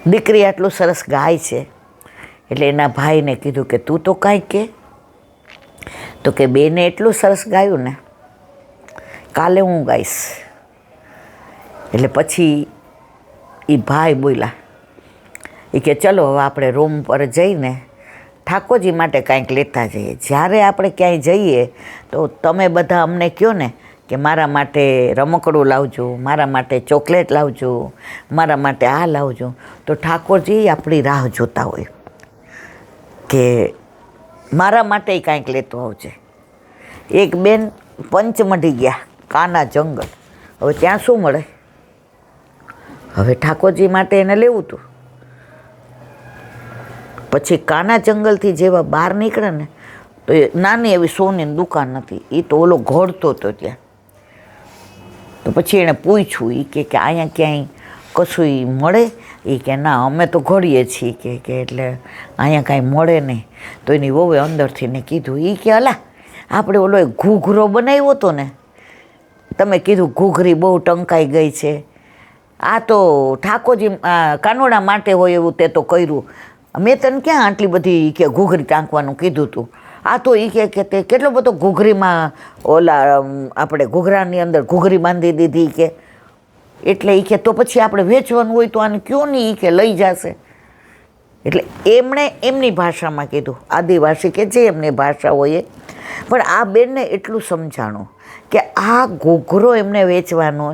દીકરી આટલું સરસ ગાય છે એટલે એના ભાઈને કીધું કે તું તો કાંઈ કે, તો કે બેને એટલું સરસ ગાયું ને, કાલે હું ગાઈશ. એટલે પછી એ ભાઈ બોલ્યા, એ કે ચલો હવે આપણે રૂમ પર જઈને ઠાકોરજી માટે કાંઈક લેતા જઈએ. જ્યારે આપણે ક્યાંય જઈએ તો તમે બધા અમને કહો ને કે મારા માટે રમકડું લાવજો, મારા માટે ચોકલેટ લાવજો, મારા માટે આ લાવજો, તો ઠાકોરજી આપણી રાહ જોતા હોય કે મારા માટે કાંઈક લેતો આવજે. એક બેન પંચમઢી ગયા, કાના જંગલ. હવે ત્યાં શું મળે? હવે ઠાકોરજી માટે એને લેવું હતું. પછી કાના જંગલથી જેવા બહાર નીકળે ને તો એ નાની એવી સોનીની દુકાન હતી, એ તો ઓલો ઘોડતો હતો ત્યાં. તો પછી એણે પૂછ્યું, એ કે અહીંયા ક્યાંય કશું મળે? એ કે ના, અમે તો ઘડીએ છીએ કે એટલે અહીંયા કાંઈ મળે નહીં. તો એની વહુએ અંદરથી ને કીધું, એ કે અલા આપણે ઓલો ઘૂઘરો બનાવ્યો હતો ને, તમે કીધું ઘૂઘરી બહુ ટંકાઈ ગઈ છે, આ તો ઠાકોરજી કાનોડા માટે હોય એવું તે તો કર્યું. મેં તને ક્યાં આટલી બધી કે ઘૂઘરી ટાંકવાનું કીધું હતું? આ તો એ કે તે કેટલો બધો ઘૂઘરીમાં ઓલા આપણે ઘૂઘરાની અંદર ઘૂઘરી બાંધી દીધી કે, એટલે એ કે તો પછી આપણે વેચવાનું હોય તો આને કયો નહીં, એ કે લઈ જશે. એટલે એમણે એમની ભાષામાં કીધું, આદિવાસી કે જે એમની ભાષા હોય એ. પણ આ બેનને એટલું સમજાણું કે આ ઘૂઘરો એમને વેચવાનો.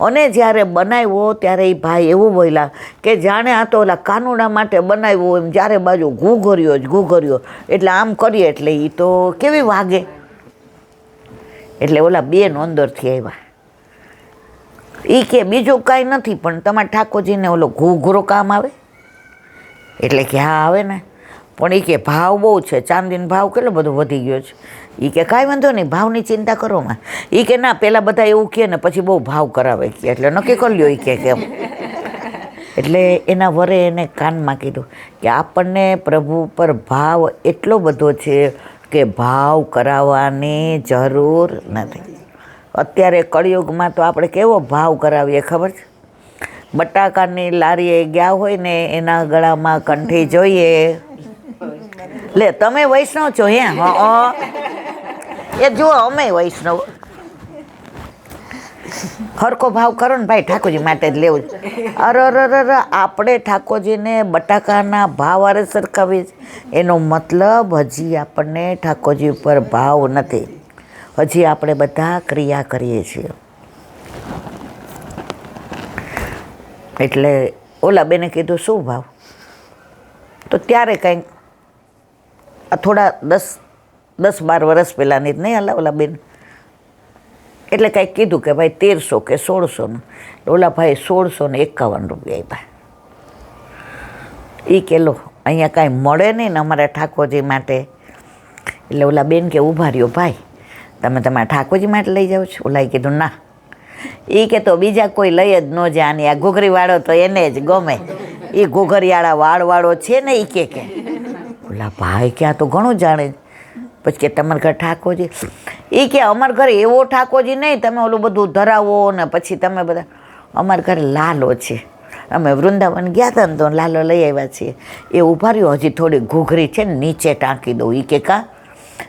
અને જ્યારે બનાવ્યો ત્યારે એ ભાઈ એવું બોલ્યા કે જાણે આ તો ઓલા કાનુડા માટે બનાવ્યો એમ, જ્યારે બાજુ ઘૂઘર્યો જ ઘૂઘર્યો, એટલે આમ કરીએ એટલે એ તો કેવી વાગે. એટલે ઓલા બેન અંદરથી આવ્યા, એ કે બીજું કાંઈ નથી પણ તમારા ઠાકોરજીને ઓલો ઘૂઘરો કામ આવે? એટલે કે હા આવે ને, પણ એ કે ભાવ બહુ છે, ચાંદીનો ભાવ કેટલો બધો વધી ગયો છે. એ કે કાંઈ વાંધો નહીં, ભાવની ચિંતા કરો માં. એ કે ના, પહેલાં બધા એવું કહે ને પછી બહુ ભાવ કરાવે કે, એટલે નક્કી કરી લ્યો એ કે કેમ. એટલે એના વરે એને કાનમાં કીધું કે આપણને પ્રભુ પર ભાવ એટલો બધો છે કે ભાવ કરાવવાની જરૂર નથી. અત્યારે કળિયુગમાં તો આપણે કેવો ભાવ કરાવીએ ખબર છે? બટાકાની લારીએ ગયા હોય ને એના ગળામાં કંઠી જોઈએ. લે તમે વૈષ્ણવ છો? હે એ જુઓ અમે વૈષ્ણવ. હરખો ભાવ કરો ને ભાઈ, ઠાકોરજી માટે જ લેવું. અરે આપણે ઠાકોરજીને બટાકાના ભાવ આરે સરખાવીએ. એનો મતલબ હજી આપણને ઠાકોરજી ઉપર ભાવ નથી, હજી આપણે બધા ક્રિયા કરીએ છીએ. એટલે ઓલા બેને કીધું શું ભાવ? તો ત્યારે કંઈક થોડા 10-12 વર્ષ પહેલાંની જ નહીં હલા ઓલા બેન, એટલે કાંઈક કીધું કે ભાઈ 1300 કે 1600. ઓલા ભાઈ 1651 રૂપિયા આપ્યા. એ કે લો અહીંયા કાંઈ મળે નહીં ને અમારા ઠાકોરજી માટે. એટલે ઓલા બેન કે ઊભા રહ્યો ભાઈ, તમે તમારા ઠાકોરજી માટે લઈ જાઓ છો? ઓલાએ કીધું ના. એ કે તો બીજા કોઈ લઈ જ ન જાણે, આ ઘૂઘરીવાળો તો એને જ ગમે, એ ઘૂઘરીવાળા વાળવાળો છે ને. એ કે ઓલા ભાઈ કે આ તો ઘણું જાણે. પછી કે તમારા ઘર ઠાકોરજી? એ કે અમારા ઘરે એવો ઠાકોરજી નહીં, તમે ઓલું બધું ધરાવો ને પછી તમે બધા. અમારા ઘરે લાલો છે, અમે વૃંદાવન ગયા હતા ને તો લાલો લઈ આવ્યા છીએ. એ ઊભા રહ્યો, હજી થોડી ઘૂઘરી છે ને નીચે ટાંકી દઉં. એ કે કાં?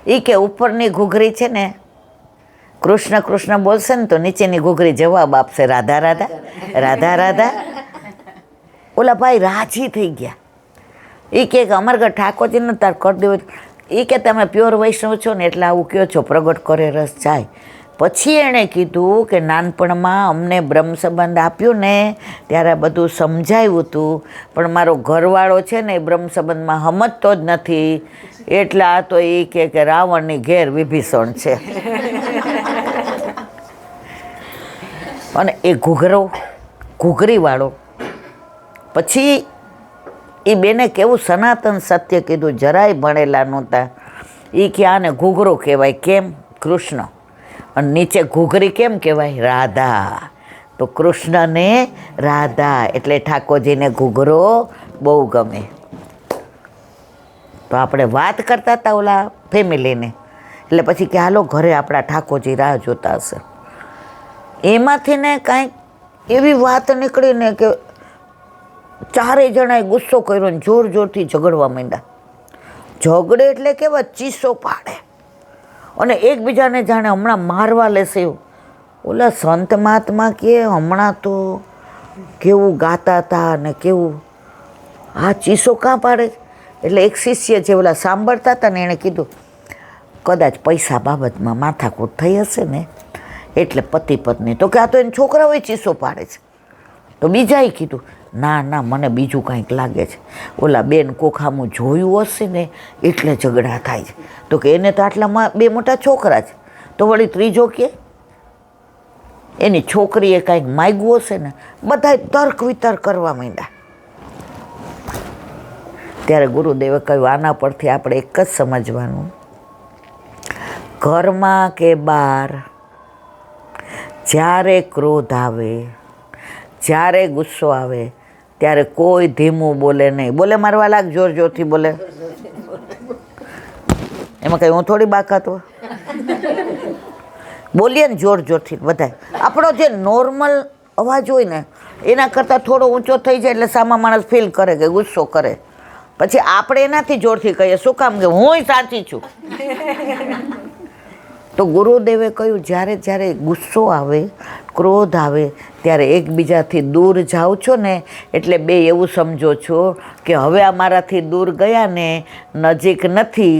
એ કે ઉપરની ઘૂઘરી છે ને કૃષ્ણ કૃષ્ણ બોલશે ને તો નીચેની ઘૂઘરી જવાબ આપશે રાધા રાધા રાધા રાધા. ઓલા ભાઈ રાજી થઈ ગયા. એ કે અમારા ઘર ઠાકોરજીને તાર કરી દેવું. એ કે તમે પ્યોર વૈષ્ણવ છો ને એટલે આવું કહો છો, પ્રગટ કરે રસ જાય. પછી એણે કીધું કે નાનપણમાં અમને બ્રહ્મ સંબંધ આપ્યું ને ત્યારે બધું સમજાવ્યું હતું, પણ મારો ઘરવાળો છે ને એ બ્રહ્મ સંબંધમાં સમજતો જ નથી, એટલે આ તો એ કે રાવણની ઘેર વિભીષણ છે. અને એ ઘૂઘરીવાળો પછી એ બેને કેવું સનાતન સત્ય કીધું, જરાય ભણેલા નહોતા. એ કે આને ઘૂઘરો કહેવાય. કેમ? કૃષ્ણ. અને નીચે ઘૂઘરી કેમ કહેવાય? રાધા. તો કૃષ્ણને રાધા, એટલે ઠાકોરજીને ઘૂઘરો બહુ ગમે. તો આપણે વાત કરતા હતા ઓલા ફેમિલીને, એટલે પછી કે હાલો ઘરે આપણા ઠાકોરજી રાહ જોતા હશે. એમાંથી ને કાંઈક એવી વાત નીકળીને કે ચારેય જણાએ ગુસ્સો કર્યો ને જોર જોરથી ઝઘડવા માંડ્યા. ઝઘડે એટલે કેવા ચીસો પાડે અને એકબીજાને જાણે હમણાં મારવા લેશે એવું. ઓલા સંત મહાત્મા કે હમણાં તો કેવું ગાતા હતા ને કેવું આ ચીસો કાં પાડે. એટલે એક શિષ્ય જે ઓલા સાંભળતા હતા ને એણે કીધું કદાચ પૈસા બાબતમાં માથાકૂટ થઈ હશે ને એટલે પતિ પત્ની. તો કે આ તો એને છોકરાઓએ ચીસો પાડે છે. તો બીજાએ કીધું ના ના મને બીજું કાંઈક લાગે છે, ઓલા બેન કોખામું જોયું હશે ને એટલે ઝઘડા થાય છે. તો કે એને તો આટલા બે મોટા છોકરા છે. તો વળી ત્રીજો કે એની છોકરીએ કાંઈક માગ્યું હશે ને. બધાએ તર્ક વિતર્ક કરવા માંડ્યા. ત્યારે ગુરુદેવે કહ્યું આના પરથી આપણે એક જ સમજવાનું, ઘરમાં કે બહાર જ્યારે ક્રોધ આવે, જ્યારે ગુસ્સો આવે ત્યારે કોઈ ધીમું બોલે નહીં. બોલે મારવા લાગ, જોર જોરથી બોલે. એમાં કંઈ હું થોડી બાકાત હોય. બોલીએ ને જોર જોરથી બધા. આપણો જે નોર્મલ અવાજ હોય ને એના કરતાં થોડો ઊંચો થઈ જાય એટલે સામા માણસ ફીલ કરે કે ગુસ્સો કરે. પછી આપણે એનાથી જોરથી કહીએ શું કામ કે હું સાચી છું. તો ગુરુદેવે કહ્યું જ્યારે જ્યારે ગુસ્સો આવે, ક્રોધ આવે ત્યારે એકબીજાથી દૂર જાઓ છો ને એટલે બે એવું સમજો છો કે હવે આ મારાથી દૂર ગયા ને નજીક નથી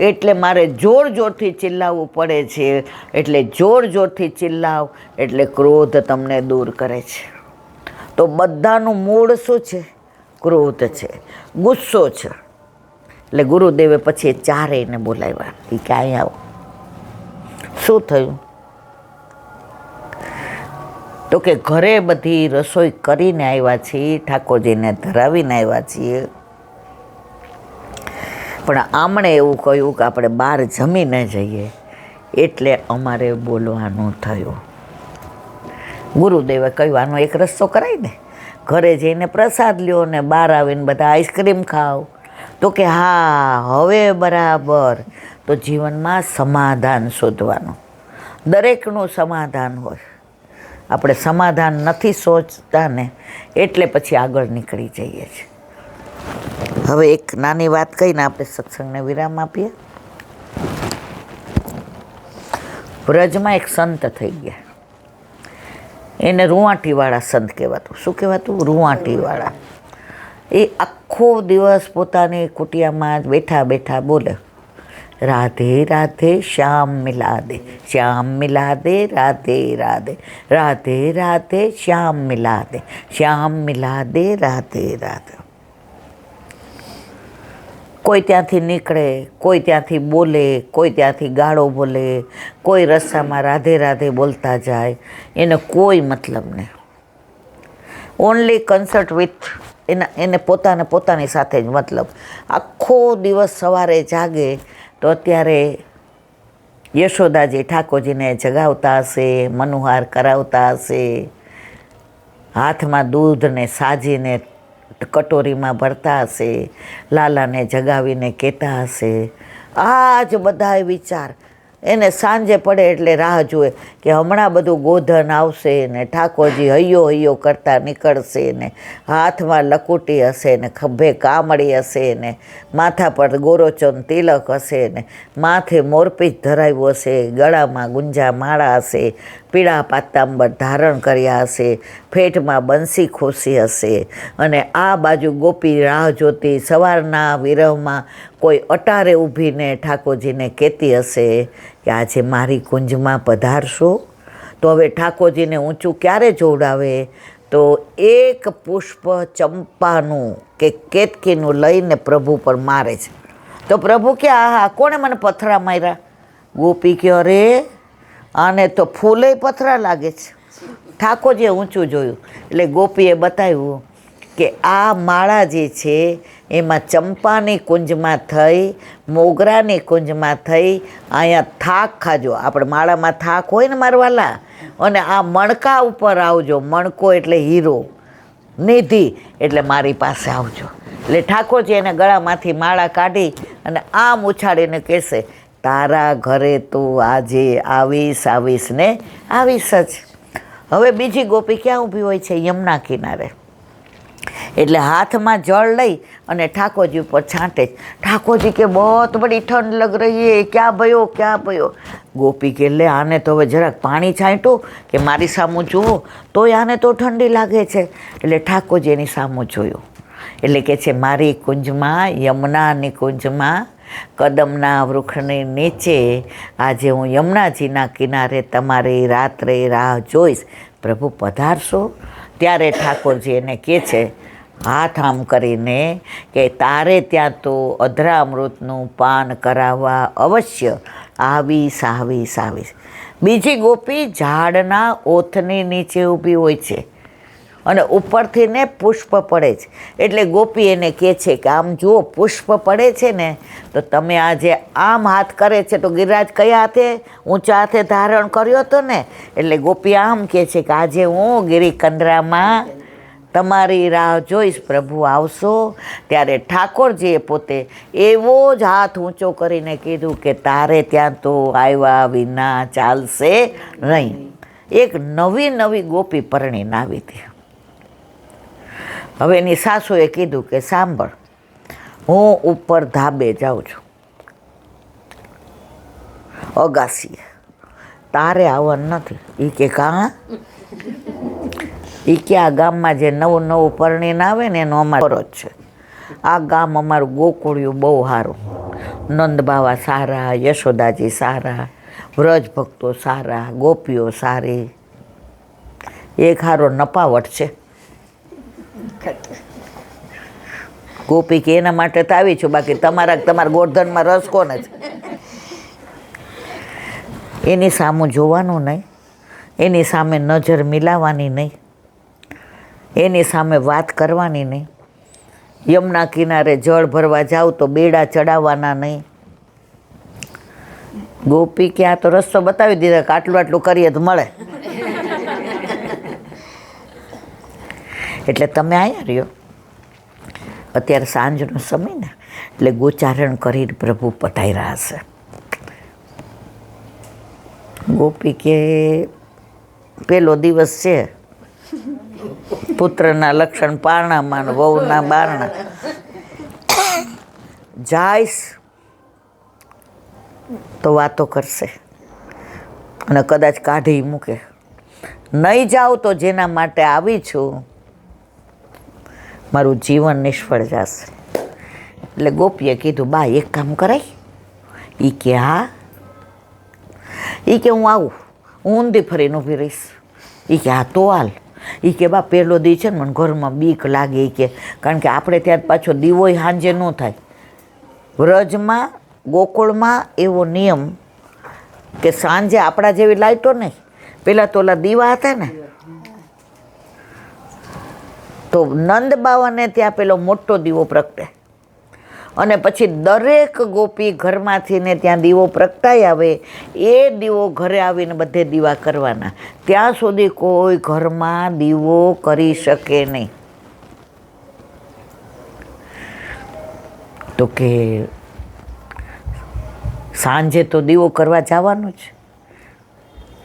એટલે મારે જોર જોરથી ચિલ્લાવવું પડે છે. એટલે જોર જોરથી ચિલ્લાવ એટલે ક્રોધ તમને દૂર કરે છે. તો બધાનું મૂળ શું છે? ક્રોધ છે, ગુસ્સો છે. એટલે ગુરુદેવે પછી એ ચારેયને બોલાવ્યા કે ક્યાંય આવો. શું થયું? તો કે ઘરે બધી રસોઈ કરીને આવ્યા છીએ, ઠાકોરજીને ધરાવીને આવ્યા છીએ, પણ આમણે એવું કહ્યું કે આપણે બહાર જમીને જઈએ એટલે અમારે બોલવાનું થયું. ગુરુદેવે કહ્યું આનો એક રસ્તો કરાય ને, ઘરે જઈને પ્રસાદ લ્યો ને બહાર આવીને બધા આઈસ્ક્રીમ ખાઓ. તો કે હા હવે બરાબર. તો જીવનમાં સમાધાન શોધવાનું, દરેકનું સમાધાન હોય. આપણે સમાધાન નથી સોચતા ને એટલે પછી આગળ નીકળી જઈએ છીએ. હવે એક નાની વાત કહીને આપણે સત્સંગને વિરામ આપીએ. વ્રજમાં એક સંત થઈ ગયા, એને રૂવાટીવાળા સંત કહેવાતું. શું કહેવાતું? રૂવાટીવાળા. એ આખો દિવસ પોતાની કુટિયામાં જ બેઠા બેઠા બોલે રાધે રાધે શ્યામ મિલા દે, શ્યામ મિલા દે, રાધે રાધે, રાધે રાધે શ્યામ મિલા દે, શ્યામ મિલા દે, રાધે રાધે. કોઈ ત્યાંથી નીકળે, કોઈ ત્યાંથી બોલે, કોઈ ત્યાંથી ગાળો બોલે, કોઈ રસ્તામાં રાધે રાધે બોલતા જાય, એને કોઈ મતલબ નહીં. ઓનલી કન્સર્ટ વિથ એને પોતાની સાથે જ મતલબ. આખો દિવસ સવારે જાગે તો અત્યારે યશોદાજી ઠાકોરજીને જગાવતા હશે, મનુહાર કરાવતા હશે, હાથમાં દૂધને સાજીને કટોરીમાં ભરતા હશે, લાલાને જગાવીને કહેતા હશે. આ જ બધાય વિચાર એને સાંજે પડે એટલે રાહ જુએ કે હમણાં બધું ગોધન આવશે ને ઠાકોરજી હૈયો હૈયો કરતા નીકળશે ને હાથમાં લકુટી હશે ને ખભે કામળી હશે ને માથા પર ગોરોચન તિલક હશે ને માથે મોરપીંછ ધરાવ્યું હશે, ગળામાં ગુંજા માળા હશે, પીળા પાતાંબર ધારણ કર્યા હશે, ફેટમાં બંસી ખોસી હશે અને આ બાજુ ગોપી રાહ જોતી સવારના વિરહમાં કોઈ અટારે ઊભીને ઠાકોરજીને કહેતી હશે કે આજે મારી કુંજમાં પધારશો. તો હવે ઠાકોરજીને ઊંચું ક્યારે જોડાવે? તો એક પુષ્પ ચંપાનું કે કેતકીનું લઈને પ્રભુ પર મારે છે. તો પ્રભુ કે આહા કોણે મને પથરા માર્યા? ગોપી કે અરે આને તો ફૂલે પથરા લાગે છે. ઠાકોરજીએ ઊંચું જોયું એટલે ગોપીએ બતાવ્યું કે આ માળા જે છે એમાં ચંપાની કુંજમાં થઈ, મોગરાની કુંજમાં થઈ, અહીંયા થાક ખાજો. આપણે માળામાં થાક હોય ને મારવાલા, અને આ મણકા ઉપર આવજો. મણકો એટલે હીરો, નિધિ એટલે મારી પાસે આવજો. એટલે ઠાકોરજી એને ગળામાંથી માળા કાઢી અને આમ ઉછાળીને કહેશે તારા ઘરે તો આજે આવીશ ને આવીશ જ. હવે બીજી ગોપી ક્યાં ઊભી હોય છે? યમુના કિનારે. એટલે હાથમાં જળ લઈ અને ઠાકોરજી ઉપર છાંટે. ઠાકોરજી કે બહોત બડી ઠંડ લગ રહી હે, ક્યાં ભયો ક્યાં ભયો. ગોપી કે લે આને તો હવે જરાક પાણી છાંટ્યું કે મારી સામું જુઓ તોય આને તો ઠંડી લાગે છે. એટલે ઠાકોરજી એની સામું જોયું. એટલે કે છે મારી કુંજમાં યમુનાની કુંજમાં કદમના વૃક્ષની નીચે આજે હું યમુનાજીના કિનારે તમારી રાત્રે રાહ જોઈશ, પ્રભુ પધારશો. ત્યારે ઠાકોરજી એને કહે છે હાથ આમ કરીને કે તારે ત્યાં તો અધરામૃતનું પાન કરાવવા અવશ્ય આવીશ. બીજી ગોપી ઝાડના ઓથની નીચે ઊભી હોય છે અને ઉપરથી ને પુષ્પ પડે છે. એટલે ગોપી એને કહે છે કે આમ જુઓ પુષ્પ પડે છે ને તો તમે આજે આમ હાથ કરે છે તો ગિરિરાજ કયા હાથે ઊંચા હાથે ધારણ કર્યો હતો ને. એટલે ગોપી આમ કહે છે કે આજે હું ગિરિકંદરામાં તમારી રાહ જોઈશ, પ્રભુ આવશો. ત્યારે ઠાકોરજીએ પોતે એવો જ હાથ ઊંચો કરીને કીધું કે તારે ત્યાં તો આવ્યા વિના ચાલશે નહીં. એક નવી ગોપી પરણીને આવી હતી. હવે એની સાસુએ કીધું કે સાંભળ, હું ઉપર ધાબે જાઉં છું અગાસીએ, તારે આવવાનું નથી. એ કે કાં? એ કે આ ગામમાં જે નવું પરણીને આવે ને એનો અમારો જ છે. આ ગામ અમારું ગોકુળિયું બહુ સારું, નંદ બાવા સારા, યશોદાજી સારા, વ્રજ ભક્તો સારા, ગોપીઓ સારી, એક હારો નપાવટ છે. ગોપી કે એના માટે તો આવી છું, બાકી તમારા ગોરધનમાં રસ કોને છે? એની સામું જોવાનું નહીં, એની સામે નજર મિલાવવાની નહીં, એની સામે વાત કરવાની નહીં. યમુના કિનારે જળ ભરવા જાવ તો બેડા ચડાવવાના નહીં. ગોપી કે આ તો રસ્તો બતાવી દીધો કે આટલું કરીએ તો મળે. એટલે તમે અહીંયા રહ્યો, અત્યારે સાંજનો સમય ને એટલે ગોચારણ કરીને પ્રભુ પધાર્યા હશે. ગોપી કે પેલો દિવસ છે, પુત્રના લક્ષણ પારણામાં ને વહુના બારણા. જાઈશ તો વાતો કરશે અને કદાચ કાઢી મૂકે. નહીં જાઉં તો જેના માટે આવી છું મારું જીવન નિષ્ફળ જશે. એટલે ગોપીએ કીધું બા એક કામ કરાય. એ કે હા. એ કે હું આવું, હું ઊંધી ફરીને ઊભી રહીશ. એ કે હા તો હાલ. એ કે બા પહેલો દી છે ને મને ઘરમાં બીક લાગે. એ કે કારણ કે આપણે ત્યાં પાછો દીવોય સાંજે ન થાય. વ્રજમાં ગોકુળમાં એવો નિયમ કે સાંજે આપણા જેવી લાઈટો નહીં, પહેલાં તો ઓલા દીવા હતા ને, તો નંદ બાવાને ત્યાં પેલો મોટો દીવો પ્રગટે અને પછી દરેક ગોપી ઘરમાંથી ને ત્યાં દીવો પ્રગટાઈ આવે. એ દીવો ઘરે આવીને બધે દીવા કરવાના. ત્યાં સુધી કોઈ ઘરમાં દીવો કરી શકે નહીં. તો કે સાંજે તો દીવો કરવા જવાનું જ.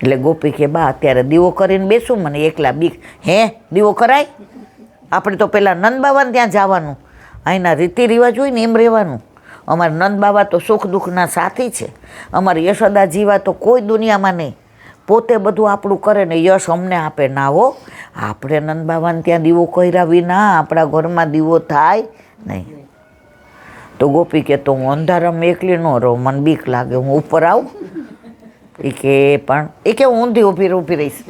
એટલે ગોપી કે બા અત્યારે દીવો કરીને બેસું, મને એકલા બીક. હે દીવો કરાય? આપણે તો પેલા નંદ બાવાને ત્યાં જવાનું, અહીંના રીતિ રિવાજ હોય ને એમ રહેવાનું. અમારા નંદ બાવા તો સુખ દુઃખના સાથી છે. અમારી યશોદા જીવા તો કોઈ દુનિયામાં નહીં, પોતે બધું આપણું કરે ને યશ અમને આપે. ના હો, આપણે નંદ બાવાને ત્યાં દીવો કર્યા વિના આપણા ઘરમાં દીવો થાય નહીં. તો ગોપી કે તો હું અંધારામાં એકલી ન રહું, મને બીક લાગે, હું ઉપર આવું. એ કે પણ એ કે હું ઊંધી ઊભી રહીશ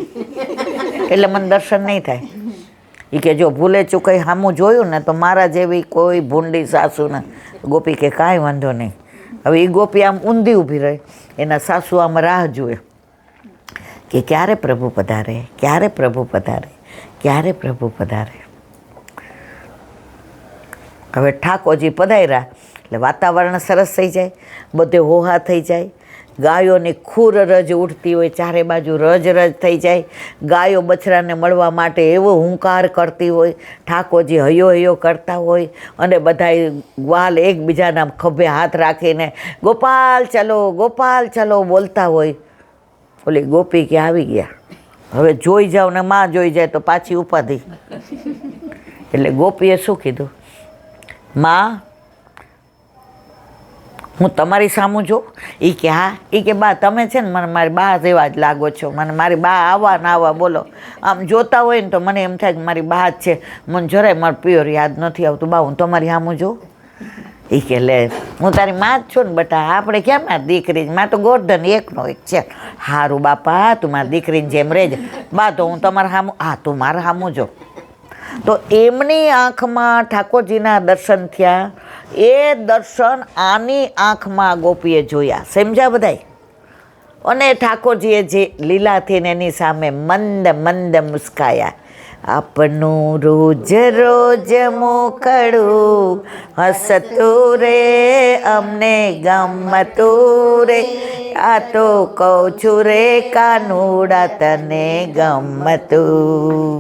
એટલે મને દર્શન નહીં થાય. એ કે જો ભૂલે ચૂકાઈ સામું જોયું ને તો મારા જેવી કોઈ ભૂંડી સાસુ ને. ગોપી કે કાંઈ વાંધો નહીં. હવે એ ગોપી આમ ઊંધી ઊભી રહે, એના સાસુ આમ રાહ જુએ કે ક્યારે પ્રભુ પધારે, ક્યારે પ્રભુ પધારે, ક્યારે પ્રભુ પધારે. હવે ઠાકોરજી પધાર્યા એટલે વાતાવરણ સરસ થઈ જાય, બધે હોહા થઈ જાય. ગાયોની ખૂર રજ ઉઠતી હોય, ચારે બાજુ રજ થઈ જાય. ગાયો બછડાને મળવા માટે એવો હુંકાર કરતી હોય, ઠાકોરજી હયો કરતા હોય અને બધાય ગ્વાલ એકબીજાના ખભે હાથ રાખીને ગોપાલ ચલો બોલતા હોય. ઓલી ગોપી કે આવી ગયા, હવે જોઈ જાવ ને માં જોઈ જાય તો પાછી ઉપાધિ. એટલે ગોપીએ શું કીધું, માં હું તમારી સામું જો? એ કે હા. એ કે બા તમે છે ને મને મારી બા જેવા જ લાગો છો, મને મારી બા આવા ના આવા બોલો, આમ જોતા હોય ને તો મને એમ થાય કે મારી બા જ છે, મને જરાય મારું પિયર યાદ નથી આવતું. બા હું તમારી સામું જોઉં? એ કે લે હું તારી માં જ છું ને બટા, આપણે ક્યાં મારી દીકરી, માં તો ગોર્ધન એકનો એક છે. સારું બાપા તું મારી દીકરીને જેમ રહેજે. બા તો હું તમારા સામું, હા તું મારા સામું જો. તો એમની આંખમાં ઠાકોરજીના દર્શન થયા. એ દર્શન આની આંખમાં ગોપીએ જોયા. સમજ્યા બધાય? અને ઠાકોરજીએ જે લીલાથી એની સામે મંદ મંદ મુસ્કાયા. આપનું રોજ રોજ મોકળું હસતું રે, અમને ગમતું રે, આ તો કહું છું રે કાનુડા તને ગમતું.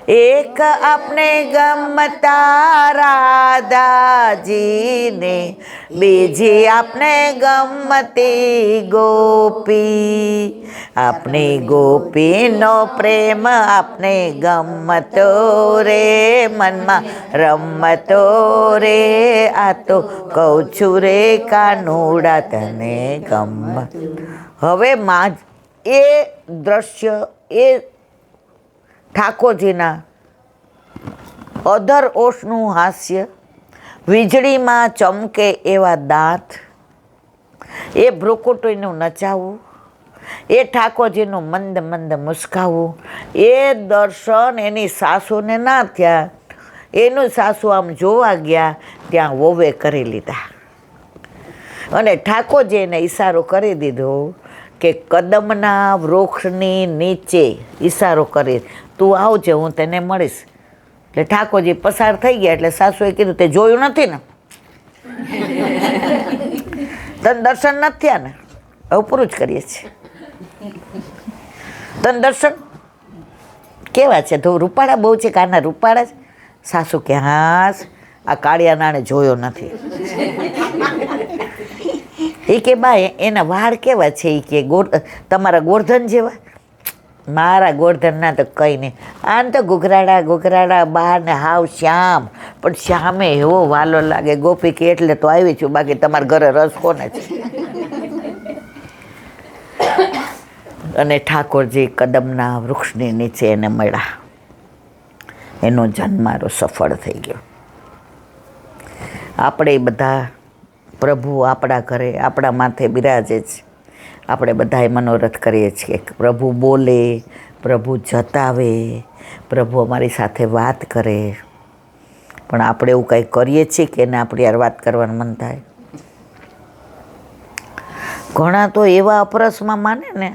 એક આપને ગમતા રાધાજીને, બીજી આપને ગમતી ગોપી. આપણી ગોપીનો પ્રેમ આપને ગમતો રે, મનમાં રમતો રે, આ તો કહું છું રે કાનુડા તને ગમ. હવે માં એ દ્રશ્ય, એ ઠાકોરજીના અધર ઓશનું હાસ્ય, વીજળીમાં ચમકે એવા દાંત, એ ભ્રુકુટીનું નચાવવું, એ ઠાકોરજીનું મંદ મંદ મુસ્કાવવું, એ દર્શન એની સાસુને ના થયા. એનું સાસુ આમ જોવા ગયા ત્યાં વોવે કરી લીધા. અને ઠાકોરજી એને ઈશારો કરી દીધો કે કદમના વૃક્ષની નીચે ઈશારો કરી, તું આવજે હું તને મળીશ. એટલે ઠાકોરજી પસાર થઈ ગયા. એટલે સાસુએ કીધું તે જોયું નથી ને, તને દર્શન નથી થયા ને, હવે પૂરું જ કરીએ છીએ. તને દર્શન કેવા છે? તો રૂપાળા બહુ છે, કાના રૂપાળા છે. સાસુ કે હા, આ કાળિયા નાણે જોયો નથી. એ કે બા એના વાળ કેવા છે? એ કે તમારા ગોર્ધન જેવા. મારા ગોર્ધનના તો કંઈ નહીં, આમ તો ઘૂઘરાડા ઘૂઘરાડા બહાર ને હાવ શ્યામ, પણ શ્યામે એવો વાલો લાગે. ગોપી કે એટલે તો આવી છું, બાકી તમારા ઘરે રસ કોને છે? અને ઠાકોરજી કદમના વૃક્ષની નીચે એને મળ્યા. એનો જન્મારો સફળ થઈ ગયો. આપણે બધા પ્રભુ આપણા ઘરે આપણા માથે બિરાજે છે. આપણે બધાએ મનોરથ કરીએ છીએ કે પ્રભુ બોલે, પ્રભુ જતાવે, પ્રભુ અમારી સાથે વાત કરે. પણ આપણે એવું કંઈ કરીએ છીએ કે એને આપણી યાર વાત કરવાનું મન થાય? ઘણા તો એવા અપરસમાં માને ને,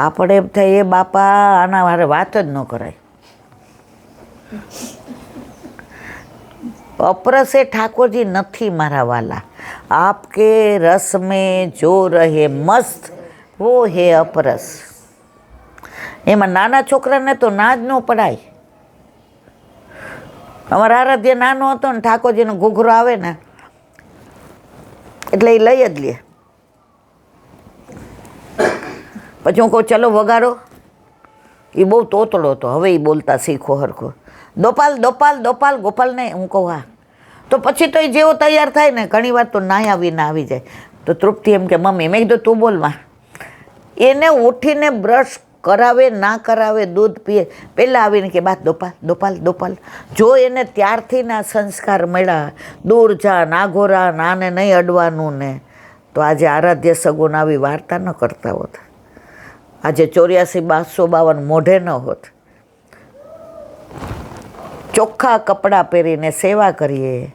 આપણે એમ થાય એ બાપા આના હારે વાત જ ન કરાય. અપરસ એ ઠાકોરજી નથી મારા વાલા. આપકે રસ में जो रहे मस्त वो है અપરસ. એમાં નાના છોકરાને તો ના જ ન પડાય. અમારા આરાધ્ય નાનો હતો ને, ઠાકોરજીનો ઘૂઘરો આવે ને એટલે એ લઈ જ લે. પછી હું કહું ચલો વગાડો, એ બહુ તોતડો હતો. હવે એ બોલતા શીખો હરખો. દોપાલ દોપાલ દોપાલ ગોપાલને હું કહું હા. તો પછી તો એ જેવો તૈયાર થાય ને, ઘણી વાર તો નાયા વિના આવી જાય. તો તૃપ્તિ એમ કે મમ્મી, મેં કીધું તું બોલમાં. એને ઉઠીને બ્રશ કરાવે ના કરાવે, દૂધ પીએ, પહેલાં આવીને કે બા દોપાલ દોપાલ દોપાલ. જો એને ત્યારથી ના સંસ્કાર મળ્યા, દૂર જા નાઘોરા, નાને નહીં અડવાનું ને, તો આજે આરાધ્ય સગુણ આવી વાર્તા ન કરતા હોત. આજે 84-252 મોઢે ન હોત. ચોખ્ખા કપડાં પહેરીને સેવા કરીએ,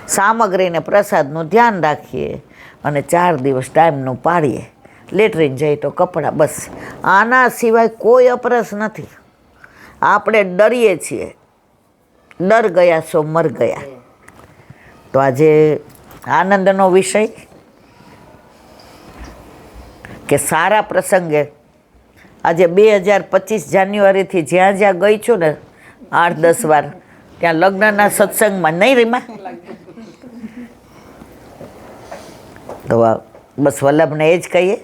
સામગ્રીને પ્રસાદનું ધ્યાન રાખીએ, અને 4 દિવસ ટાઈમનું પાડીએ. લેટરીન જઈએ તો કપડાં, બસ. આના સિવાય કોઈ અપરસ નથી. આપણે ડરીએ છીએ, ડર ગયા સો મર ગયા. તો આજે આનંદનો વિષય કે સારા પ્રસંગે આજે 2025 જાન્યુઆરીથી જ્યાં જ્યાં ગઈ છું ને 8-10 વાર, ત્યાં લગ્નના સત્સંગમાં નહીં રીમા, તો બસ વલ્લભને એ જ કહીએ,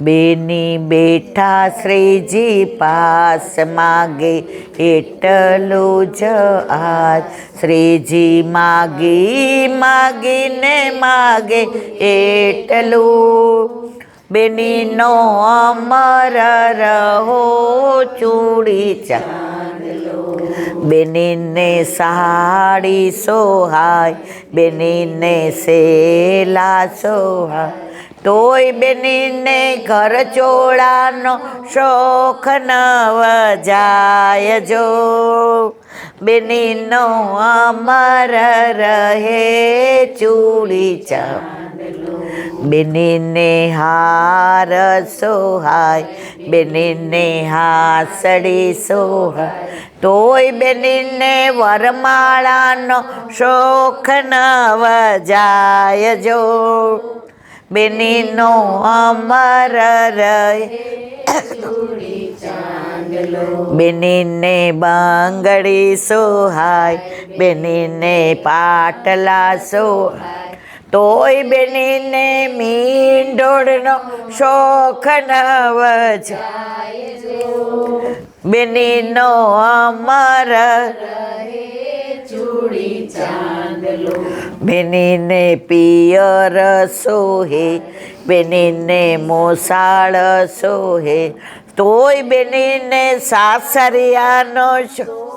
બેની બેઠા શ્રીજી પાસ માગે એટલું જ આજ શ્રીજી માગીને માગે એટલું બેનીનો અમર રહો ચૂડી ચાંદલો બેનીને સાડી સોહાય બેનીને સેલા સોહાય તોય બેનીને ઘર ચોળાનો શોખ નવ જાય જો બેનીનો અમર રહે ચૂડી ચાંદલો બેનીને હાર સોહાય બેનીને હાસડી સોહાય તોય બેનીને વરમાળાનો શોખ નવ જાય જો બેનીનો અમર રહે બેનીને બાંગડી સોહાય બેનીને પાટલા સોહાય તોય બેનીને મીંડોળનો શોખ નવ જાય બેનીનો અમર ચૂડી ચાંદલો બેનીને પિયર સોહે બેનીને મોસાળ સોહે તોય બેનીને સાસરિયાનો શોખ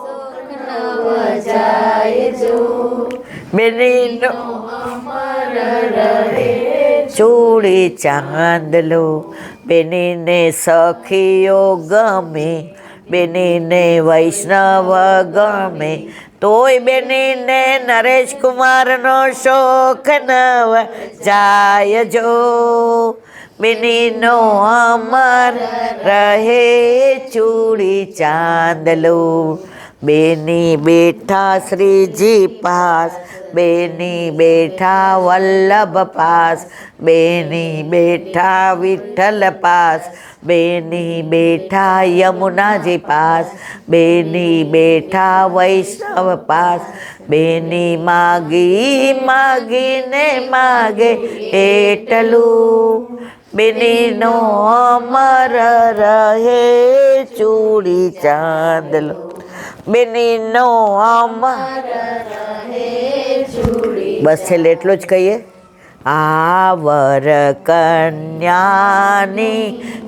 નવ જાય જો બેનીનો ચૂડી ચાંદલો બેનીને સખીઓ ગમે બેનીને વૈષ્ણવ ગમે તોય બેનીને નરેશ કુમારનો શોખ નવ જાય જો બેનીનો અમર રહે ચૂડી ચાંદલો બેની બેઠા શ્રીજી પાસ બેની બેઠા વલ્લભ પાસ બેની બેઠા વિઠ્ઠલ પાસ બેની બેઠા યમુનાજી પાસ બેની બેઠા વૈષ્ણવ પાસ બેની માગીને માગે એટલું બેનીનો અમર રહે ચૂડી ચાંદલો બેનીનો અમર રહે ચૂડી બસ છેલ્લે એટલું જ કહીએ આ વર કન્યાની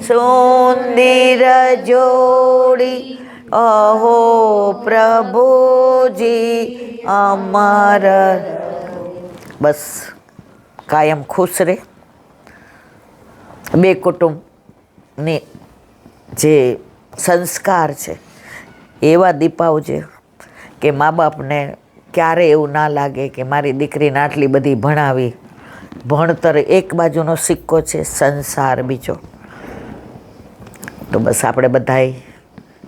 સુંદર જોડી અહો પ્રભુજી અમર બસ કાયમ ખુશ રહે બે કુટુંબની જે સંસ્કાર છે એવા દીપાવજે કે મા બાપને ક્યારે એવું ના લાગે કે મારી દીકરીને આટલી બધી ભણાવી ભણતર એક બાજુનો સિક્કો છે સંસાર બીજો તો બસ આપણે બધાય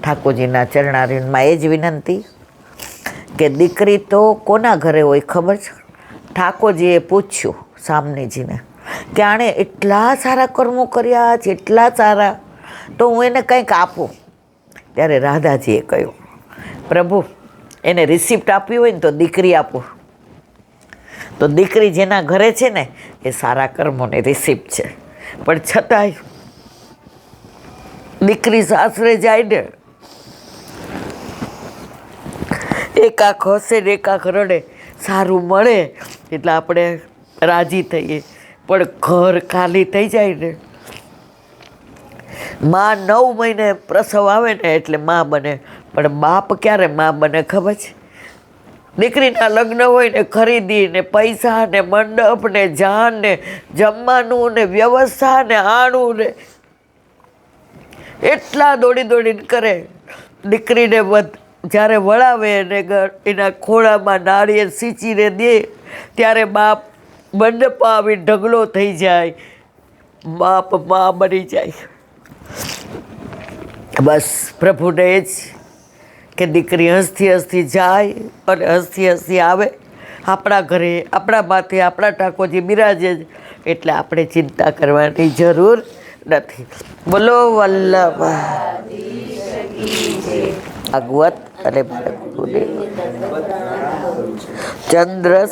ઠાકોરજીના ચરણારવિંદમાં એ જ વિનંતી કે દીકરી તો કોના ઘરે હોય ખબર છે ઠાકોરજીએ પૂછ્યું સામનેજીને કે આણે એટલા સારા કર્મો કર્યા છે એટલા સારા તો હું એને કંઈક આપું ત્યારે રાધાજીએ કહ્યું પ્રભુ એને રિસિપ્ટ આપવી હોય ને તો દીકરી આપો તો દીકરી જેના ઘરે છે ને એ સારા કર્મોની રિસિપ્ટ છે પણ છતાંય દીકરી સાસરે જાય ને એક આંખ હસે ને એક આંખ રડે સારું મળે એટલે આપણે રાજી થઈએ પણ ઘર ખાલી થઈ જાય ને માં 9 મહિને પ્રસવ આવે ને એટલે માં બને પણ બાપ ક્યારે માં બને ખબર છે દીકરીના લગ્ન હોય ને ખરીદી ને પૈસા ને મંડપ ને જાન ને જમવાનું ને વ્યવસ્થા ને આણું ને એટલા દોડીને કરે દીકરીને જ્યારે વળાવે ને એના ખોળામાં નાળિયેર સિંચીને દે ત્યારે બાપ મંડપમાં આવી ઢગલો થઈ જાય બાપ માં બની જાય બસ પ્રભુને જ કે દીકરી હસતી જાય અને હસતી આવે આપણા ઘરે આપણા માથે આપણા ઠાકોરજી બિરાજે જ એટલે આપણે ચિંતા કરવાની જરૂર નથી બોલો વલ્લભ ભાગવત અને ચંદ્ર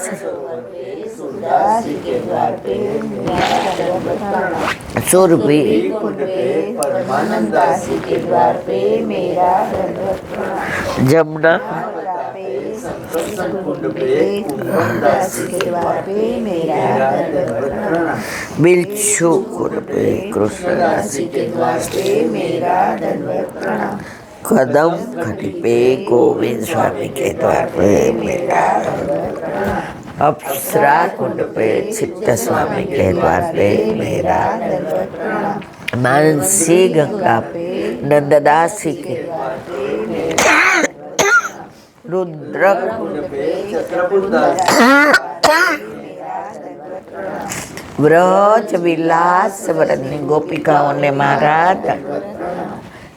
दासी के द्वार पे मेरा दंडवत प्रणाम। सुरभि कुंड पे परमानंद दासी के द्वार पे मेरा दंडवत प्रणाम। जमुना कुंड पे कुंभन दासी के द्वार पे मेरा दंडवत प्रणाम। बिच्छू कुंड पे कृष्ण दासी के द्वार पे मेरा दंडवत प्रणाम। कदम खटी पे गोविंद स्वामी के द्वार पे मेरा दंडवत प्रणाम। अप्सरा कुंड पे चित्त स्वामी के द्वार पे मेरा दंडवत प्रणाम। मानसी गंगा पे नंददासी के रुद्र कुंड पे चित्रकूट दासी व्रज विलास वरनी गोपिकाओं ने महाराज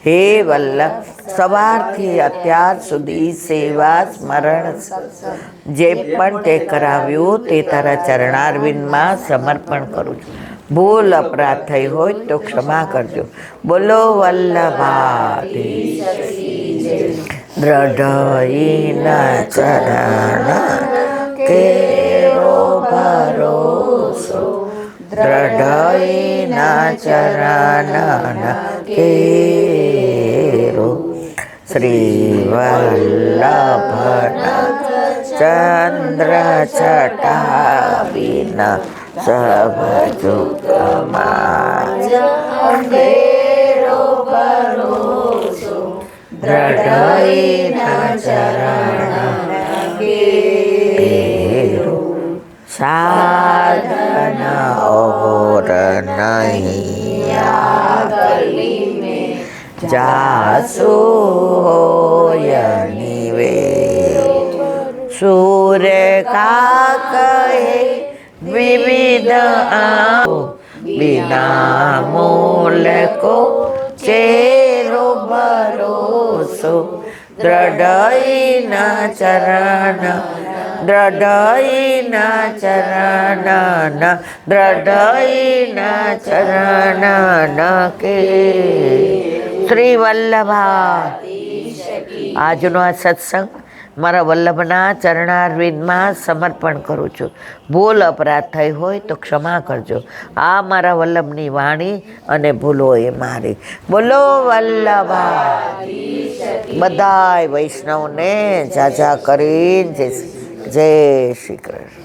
હે વલ્લભ સવારથી અત્યાર સુધી સેવા સ્મરણ જે પણ તે કરાવ્યું તે તારા ચરણારવિંદમાં સમર્પણ કરું છું. ભૂલ અપરાધ થઈ હોય તો ક્ષમા કરજો. બોલો વલ્લભાધીશ. દ્રઢઈના ચરણ કેરો ભરોસો દ્રઢઈના ચરણ કેરો શ્રી વલ્લભના ચંદ્ર છટા વિના સભજુગમાં દ્રઢઈના ચરણ કેરો साधन और नहीं गली में जासो निवे सूर्य का कहे विविध बिना मूल को चेरो भरोसो દ્રઢઈના ચરણ દ્રઢઈના ચરણ દ્રઢઈના ચરણ કે શ્રી વલ્લભા. આજનો આ સત્સંગ મારા વલ્લભના ચરણારવિંદમાં સમર્પણ કરું છું. ભૂલ અપરાધ થઈ હોય તો ક્ષમા કરજો. આ મારા વલ્લભની વાણી અને ભૂલો એ મારી. બોલો વલ્લભા. બધાય વૈષ્ણવને જાજા કરીને જય શ્રી કૃષ્ણ.